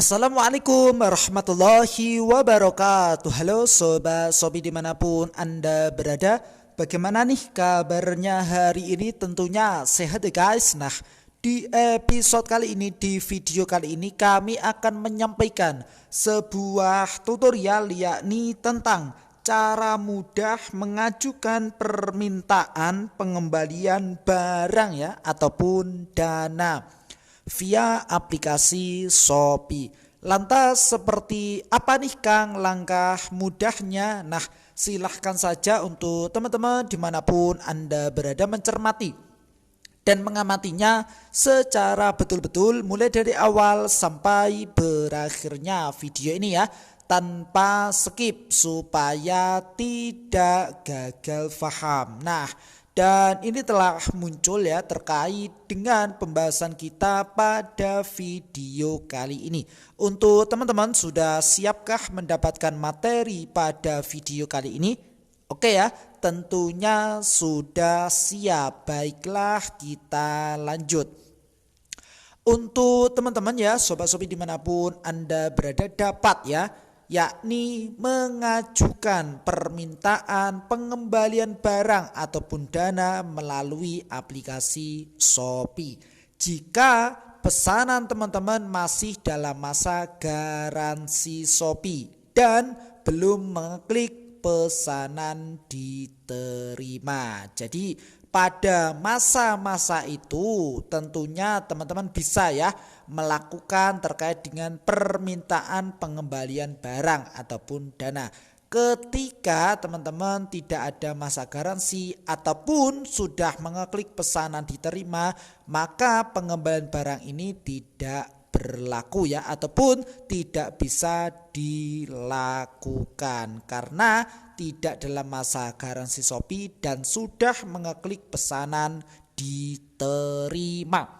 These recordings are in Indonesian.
Assalamualaikum warahmatullahi wabarakatuh. Halo sobat sobi dimanapun Anda berada. Bagaimana nih kabarnya hari ini? Tentunya sehat ya guys. Nah, di episode kali ini, di video kali ini kami akan menyampaikan sebuah tutorial, yakni tentang cara mudah mengajukan permintaan pengembalian barang ya, ataupun dana via aplikasi Shopee. Lantas seperti apa nih Kang langkah mudahnya? Nah, silahkan saja untuk teman-teman dimanapun Anda berada mencermati dan mengamatinya secara betul-betul mulai dari awal sampai berakhirnya video ini ya, tanpa skip supaya tidak gagal paham. Nah, dan ini telah muncul ya terkait dengan pembahasan kita pada video kali ini. Untuk teman-teman sudah siapkah mendapatkan materi pada video kali ini? Oke ya, tentunya sudah siap. Baiklah, kita lanjut. Untuk teman-teman ya, sobat-sobi dimanapun Anda berada dapat ya, yakni mengajukan permintaan pengembalian barang ataupun dana melalui aplikasi Shopee. Jika pesanan teman-teman masih dalam masa garansi Shopee dan belum mengklik pesanan diterima. Jadi pada masa-masa itu tentunya teman-teman bisa ya melakukan terkait dengan permintaan pengembalian barang ataupun dana. Ketika teman-teman tidak ada masa garansi ataupun sudah mengeklik pesanan diterima, maka pengembalian barang ini tidak berlaku ya, ataupun tidak bisa dilakukan karena tidak dalam masa garansi Shopee dan sudah mengeklik pesanan diterima.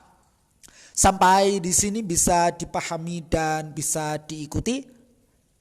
Sampai di sini bisa dipahami dan bisa diikuti?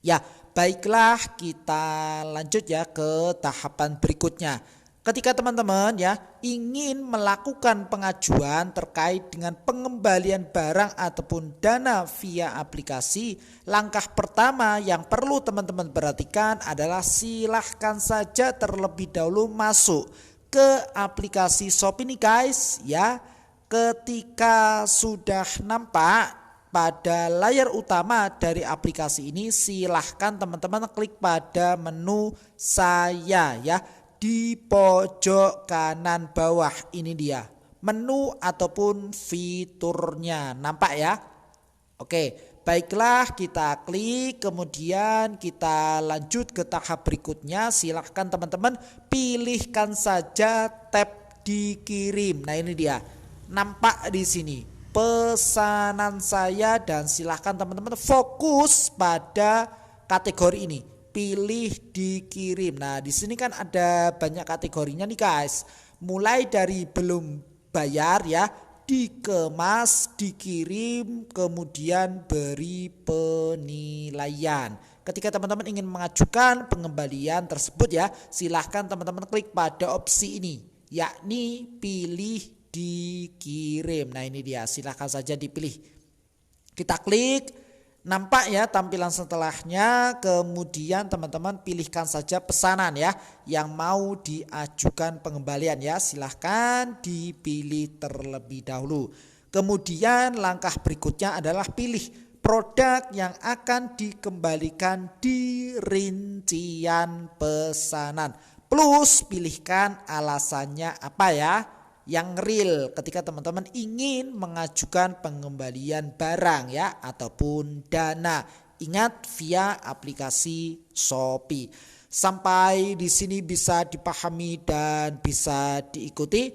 Ya, baiklah kita lanjut ya ke tahapan berikutnya. Ketika teman-teman ya ingin melakukan pengajuan terkait dengan pengembalian barang ataupun dana via aplikasi, langkah pertama yang perlu teman-teman perhatikan adalah silahkan saja terlebih dahulu masuk ke aplikasi Shopee nih guys ya. Ketika sudah nampak pada layar utama dari aplikasi ini, silahkan teman-teman klik pada menu saya ya. Di pojok kanan bawah ini dia menu ataupun fiturnya, nampak ya. Oke, baiklah kita klik, kemudian kita lanjut ke tahap berikutnya. Silahkan teman-teman pilihkan saja tab dikirim. Nah ini dia, nampak di sini pesanan saya, dan silahkan teman-teman fokus pada kategori ini. Pilih dikirim. Nah, di sini kan ada banyak kategorinya nih guys. Mulai dari belum bayar ya, dikemas, dikirim, kemudian beri penilaian. Ketika teman-teman ingin mengajukan pengembalian tersebut ya, silahkan teman-teman klik pada opsi ini, yakni pilih dikirim. Nah, ini dia, silahkan saja dipilih. Kita klik. Nampak ya tampilan setelahnya, kemudian teman-teman pilihkan saja pesanan ya yang mau diajukan pengembalian ya, silahkan dipilih terlebih dahulu. Kemudian langkah berikutnya adalah pilih produk yang akan dikembalikan di rincian pesanan, plus pilihkan alasannya apa ya, yang real ketika teman-teman ingin mengajukan pengembalian barang ya ataupun dana. Ingat, via aplikasi Shopee. Sampai di sini bisa dipahami dan bisa diikuti?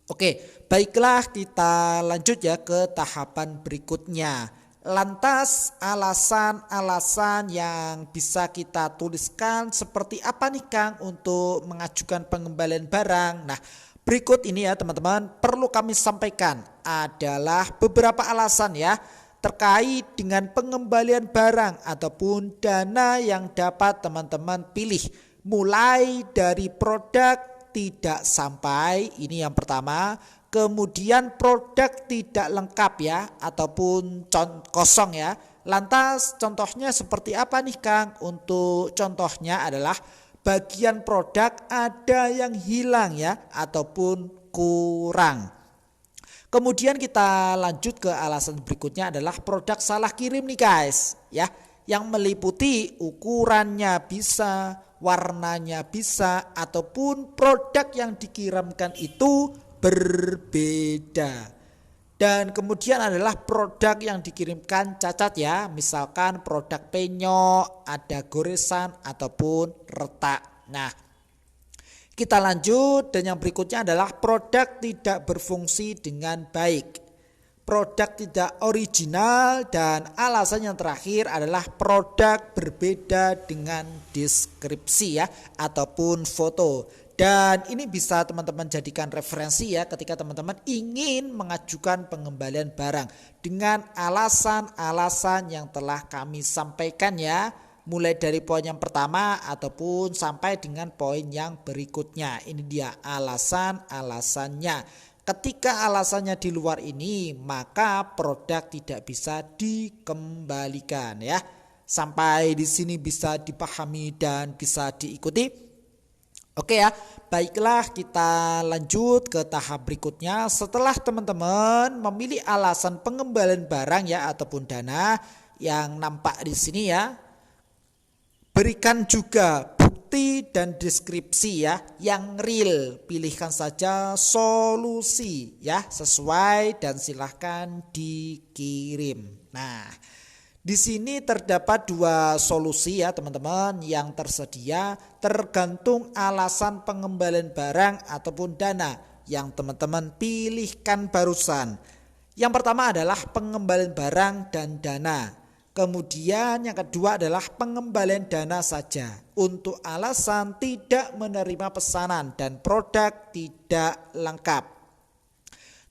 Oke, baiklah kita lanjut ya ke tahapan berikutnya. Lantas alasan-alasan yang bisa kita tuliskan seperti apa nih Kang untuk mengajukan pengembalian barang? Nah, berikut ini ya teman-teman perlu kami sampaikan adalah beberapa alasan ya terkait dengan pengembalian barang ataupun dana yang dapat teman-teman pilih. Mulai dari produk tidak sampai, ini yang pertama. Kemudian produk tidak lengkap ya ataupun kosong ya. lantas contohnya seperti apa nih Kang? Untuk contohnya adalah bagian produk ada yang hilang ya ataupun kurang. Kemudian kita lanjut ke alasan berikutnya adalah produk salah kirim nih guys ya, yang meliputi ukurannya bisa, warnanya bisa, ataupun produk yang dikirimkan itu berbeda. Dan kemudian adalah produk yang dikirimkan cacat ya, misalkan produk penyok, ada goresan ataupun retak. Nah, kita lanjut dan yang berikutnya adalah produk tidak berfungsi dengan baik. Produk tidak original dan alasan yang terakhir adalah produk berbeda dengan deskripsi ya ataupun foto. Dan ini bisa teman-teman jadikan referensi ya ketika teman-teman ingin mengajukan pengembalian barang dengan alasan-alasan yang telah kami sampaikan ya. Mulai dari poin yang pertama ataupun sampai dengan poin yang berikutnya. Ini dia alasan-alasannya. Ketika alasannya di luar ini, maka produk tidak bisa dikembalikan ya. Sampai di sini bisa dipahami dan bisa diikuti. Oke ya, baiklah kita lanjut ke tahap berikutnya. Setelah teman-teman memilih alasan pengembalian barang ya ataupun dana yang nampak di sini ya. Berikan juga bukti dan deskripsi ya yang real. Pilihkan saja solusi ya sesuai dan silahkan dikirim. Nah, di sini terdapat dua solusi ya teman-teman yang tersedia tergantung alasan pengembalian barang ataupun dana yang teman-teman pilihkan barusan. Yang pertama adalah pengembalian barang dan dana. Kemudian yang kedua adalah pengembalian dana saja untuk alasan tidak menerima pesanan dan produk tidak lengkap.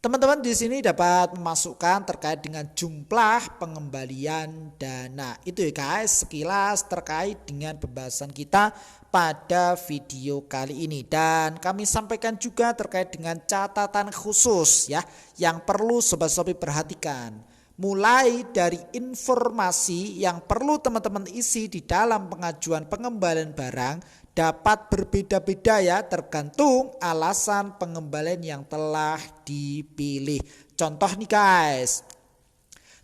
Teman-teman di sini dapat memasukkan terkait dengan jumlah pengembalian dana. Itu ya guys sekilas terkait dengan pembahasan kita pada video kali ini. Dan kami sampaikan juga terkait dengan catatan khusus ya yang perlu Sobat Shopee perhatikan. Mulai dari informasi yang perlu teman-teman isi di dalam pengajuan pengembalian barang dapat berbeda-beda ya tergantung alasan pengembalian yang telah dipilih. Contoh nih guys,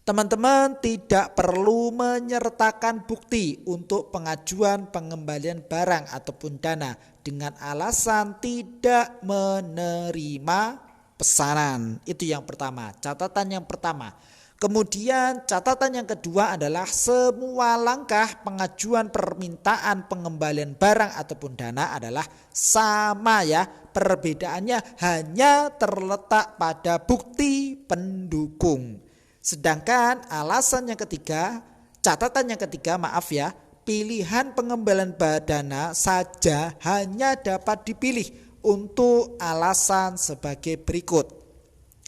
teman-teman tidak perlu menyertakan bukti untuk pengajuan pengembalian barang ataupun dana dengan alasan tidak menerima pesanan. Itu yang pertama, catatan yang pertama. Kemudian catatan yang kedua adalah semua langkah pengajuan permintaan pengembalian barang ataupun dana adalah sama ya. Perbedaannya hanya terletak pada bukti pendukung. Sedangkan alasan yang ketiga, catatan yang ketiga maaf ya, pilihan pengembalian dana saja hanya dapat dipilih untuk alasan sebagai berikut.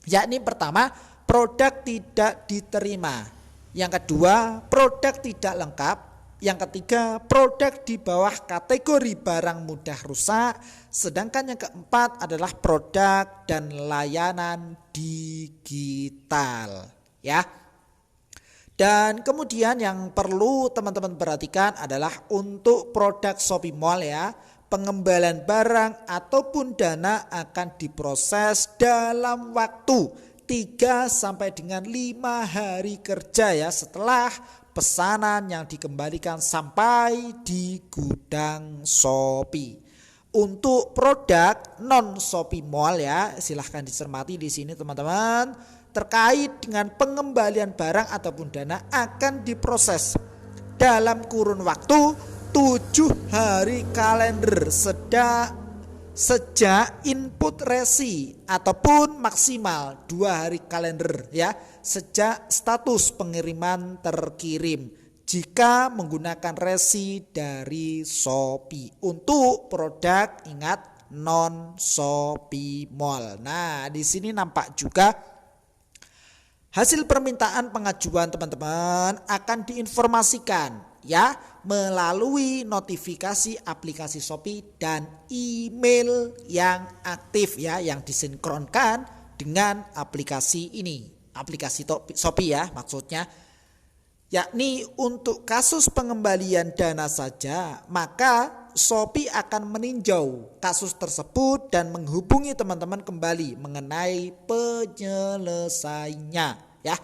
Yakni pertama, produk tidak diterima. Yang kedua, produk tidak lengkap. Yang ketiga, produk di bawah kategori barang mudah rusak. Sedangkan yang keempat adalah produk dan layanan digital. Ya. Dan kemudian yang perlu teman-teman perhatikan adalah untuk produk Shopee Mall ya. Pengembalian barang ataupun dana akan diproses dalam waktu 3 sampai dengan 5 hari kerja ya setelah pesanan yang dikembalikan sampai di gudang Shopee. Untuk produk non Shopee Mall ya, silahkan dicermati di sini teman-teman. Terkait dengan pengembalian barang ataupun dana akan diproses dalam kurun waktu 7 hari kalender sejak input resi ataupun maksimal 2 hari kalender ya sejak status pengiriman terkirim jika menggunakan resi dari Shopee untuk produk ingat non Shopee Mall. Nah, di sini nampak juga hasil permintaan pengajuan teman-teman akan diinformasikan ya melalui notifikasi aplikasi Shopee dan email yang aktif ya yang disinkronkan dengan aplikasi ini, aplikasi Shopee ya maksudnya. yakni untuk kasus pengembalian dana saja, maka Shopee akan meninjau kasus tersebut dan menghubungi teman-teman kembali mengenai penyelesaiannya ya.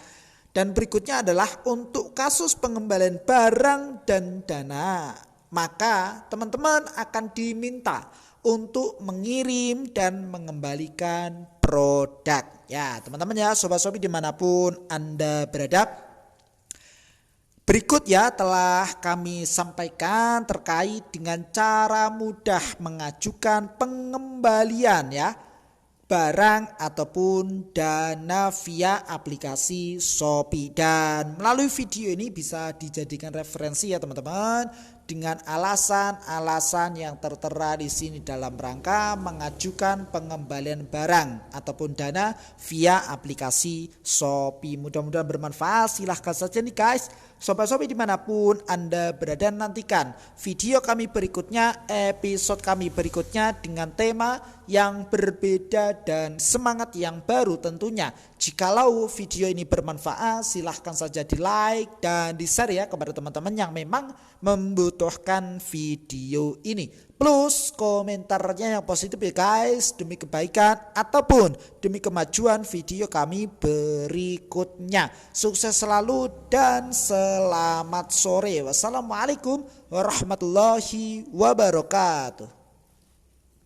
Dan berikutnya adalah untuk kasus pengembalian barang dan dana, maka teman-teman akan diminta untuk mengirim dan mengembalikan produk. Ya teman-teman ya, Sobat Shopee dimanapun Anda berada. Berikut ya telah kami sampaikan terkait dengan cara mudah mengajukan pengembalian ya barang ataupun dana via aplikasi Shopee. Dan melalui video ini bisa dijadikan referensi ya teman-teman, dengan alasan-alasan yang tertera di sini dalam rangka mengajukan pengembalian barang ataupun dana via aplikasi Shopee. Mudah-mudahan bermanfaat. Silahkan saja nih guys, Sobat Shopee dimanapun Anda berada, nantikan video kami berikutnya, episode kami berikutnya dengan tema yang berbeda dan semangat yang baru tentunya. Jikalau video ini bermanfaat, silahkan saja di like dan di share ya kepada teman-teman yang memang membutuhkan video ini. Plus komentarnya yang positif ya guys, demi kebaikan ataupun demi kemajuan video kami berikutnya. Sukses selalu dan selamat sore. Wassalamualaikum warahmatullahi wabarakatuh.